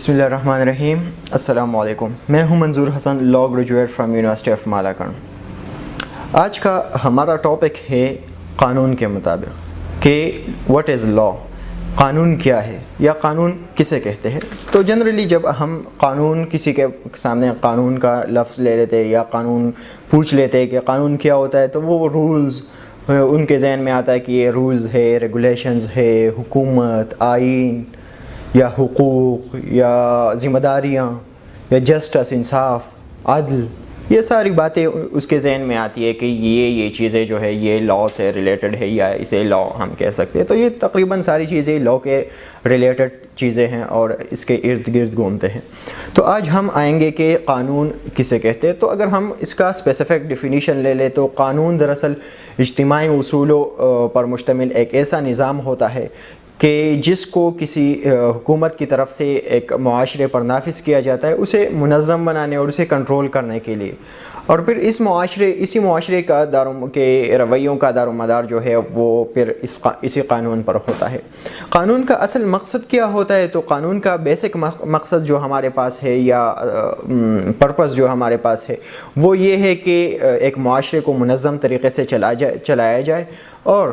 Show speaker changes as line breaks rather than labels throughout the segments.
بسم اللہ الرحمن الرحیم. السلام علیکم. میں ہوں Manzoor Hassan, law graduate from university of Malakand. آج کا ہمارا ٹاپک ہے قانون کے مطابق کہ واٹ از لاء, قانون کیا ہے یا قانون کسے کہتے ہیں. تو جنرلی جب ہم قانون کسی کے سامنے قانون کا لفظ لے لیتے یا قانون پوچھ لیتے کہ قانون کیا ہوتا ہے, تو وہ رولز ان کے ذہن میں آتا ہے کہ یہ رولز ہے, ریگولیشنز ہے, حکومت, آئین یا حقوق یا ذمہ داریاں یا جسٹس, انصاف, عدل, یہ ساری باتیں اس کے ذہن میں آتی ہے کہ یہ چیزیں جو ہے یہ لاء سے ریلیٹڈ ہے یا اسے لاء ہم کہہ سکتے ہیں. تو یہ تقریباً ساری چیزیں لاء کے ریلیٹڈ چیزیں ہیں اور اس کے ارد گرد گھومتے ہیں. تو آج ہم آئیں گے کہ قانون کسے کہتے ہیں. تو اگر ہم اس کا اسپیسیفک ڈیفینیشن لے لیں تو قانون دراصل اجتماعی اصولوں پر مشتمل ایک ایسا نظام ہوتا ہے کہ جس کو کسی حکومت کی طرف سے ایک معاشرے پر نافذ کیا جاتا ہے اسے منظم بنانے اور اسے کنٹرول کرنے کے لیے, اور پھر اسی معاشرے کا کے رویوں کا دار و مدار جو ہے وہ پھر اسی قانون پر ہوتا ہے. قانون کا اصل مقصد کیا ہوتا ہے؟ تو قانون کا بیسک مقصد جو ہمارے پاس ہے یا پرپس جو ہمارے پاس ہے وہ یہ ہے کہ ایک معاشرے کو منظم طریقے سے چلایا جائے اور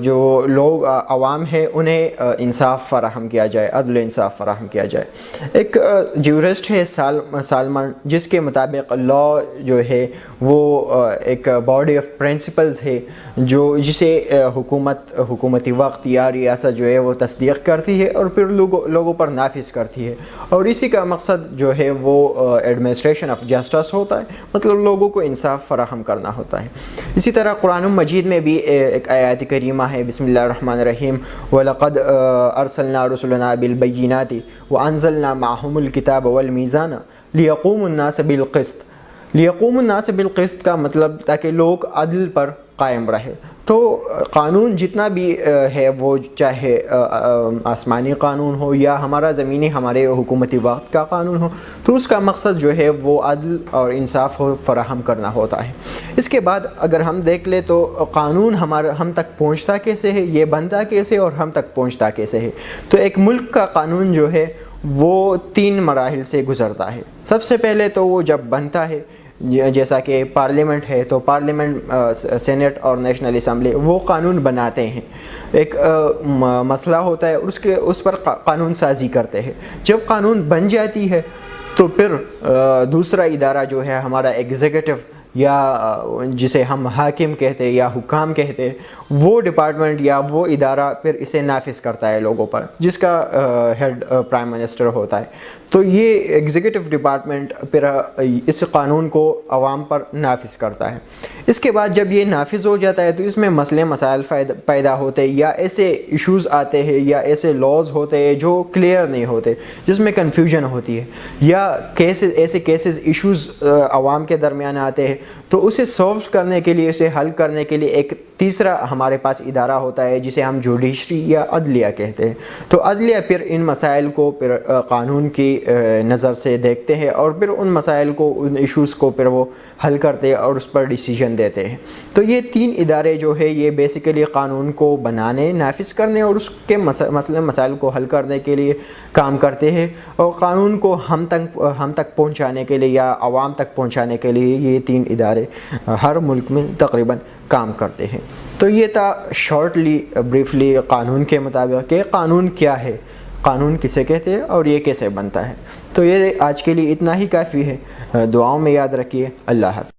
جو لوگ عوام ہے انہیں انصاف فراہم کیا جائے, عدل و انصاف فراہم کیا جائے. ایک جیورسٹ ہے سالمن, جس کے مطابق لاء جو ہے وہ ایک باڈی آف پرنسپلز ہے جسے حکومتی وقت یا ریاست جو ہے وہ تصدیق کرتی ہے اور پھر لوگوں پر نافذ کرتی ہے, اور اسی کا مقصد جو ہے وہ ایڈمنسٹریشن آف جسٹس ہوتا ہے, مطلب لوگوں کو انصاف فراہم کرنا ہوتا ہے. اسی طرح قرآن مجید میں بھی ایک آیات کریمہ ہے, بسم اللہ الرحمن الرحیم, وَلَقَدْ أَرْسَلْنَا رُسُلَنَا بِالْبَيِّنَاتِ وَأَنزَلْنَا مَعَهُمُ الْكِتَابَ وَالْمِيزَانَ لِيَقُومَ النَّاسَ بِالْقِسْطِ. لِيَقُومَ النَّاسَ بِالْقِسْطِ کا مطلب تاکہ لوگ عدل پر قائم رہے. تو قانون جتنا بھی ہے وہ چاہے آسمانی قانون ہو یا ہمارا زمینی ہمارے حکومتی وقت کا قانون ہو, تو اس کا مقصد جو ہے وہ عدل اور انصاف فراہم کرنا ہوتا ہے. اس کے بعد اگر ہم دیکھ لیں تو قانون ہم تک پہنچتا کیسے ہے, یہ بنتا کیسے اور ہم تک پہنچتا کیسے ہے. تو ایک ملک کا قانون جو ہے وہ 3 مراحل سے گزرتا ہے. سب سے پہلے تو وہ جب بنتا ہے, جیسا کہ پارلیمنٹ ہے, تو پارلیمنٹ, سینٹ اور نیشنل اسمبلی وہ قانون بناتے ہیں, ایک مسئلہ ہوتا ہے اس پر قانون سازی کرتے ہیں. جب قانون بن جاتی ہے تو پھر دوسرا ادارہ جو ہے ہمارا ایگزیکٹو یا جسے ہم حاکم کہتے ہیں یا حکام کہتے ہیں, وہ ڈپارٹمنٹ یا وہ ادارہ پھر اسے نافذ کرتا ہے لوگوں پر, جس کا ہیڈ پرائم منسٹر ہوتا ہے. تو یہ ایگزیکٹو ڈپارٹمنٹ پھر اس قانون کو عوام پر نافذ کرتا ہے. اس کے بعد جب یہ نافذ ہو جاتا ہے تو اس میں مسئلے مسائل پیدا ہوتے ہیں یا ایسے ایشوز آتے ہیں یا ایسے لاز ہوتے ہیں جو کلیئر نہیں ہوتے, جس میں کنفیوژن ہوتی ہے, یا ایسے کیسز ایشوز عوام کے درمیان آتے ہیں. تو اسے سولو کرنے کے لیے, اسے حل کرنے کے لیے ایک تیسرا ہمارے پاس ادارہ ہوتا ہے جسے ہم جوڈیشری یا عدلیہ کہتے ہیں. تو عدلیہ پھر ان مسائل کو پھر قانون کی نظر سے دیکھتے ہیں اور پھر ان مسائل کو, ان ایشوز کو پھر وہ حل کرتے ہیں اور اس پر ڈیسیجن دیتے ہیں. تو یہ 3 ادارے جو ہے یہ بیسیکلی قانون کو بنانے, نافذ کرنے اور اس کے مسئلے مسائل کو حل کرنے کے لیے کام کرتے ہیں, اور قانون کو ہم تک پہنچانے کے لیے یا عوام تک پہنچانے کے لیے یہ 3 ادارے ہر ملک میں تقریباً کام کرتے ہیں. تو یہ تھا شارٹلی بریفلی قانون کے مطابق کہ قانون کیا ہے, قانون کسے کہتے ہیں اور یہ کیسے بنتا ہے. تو یہ آج کے لیے اتنا ہی کافی ہے. دعاؤں میں یاد رکھیے. اللہ حافظ.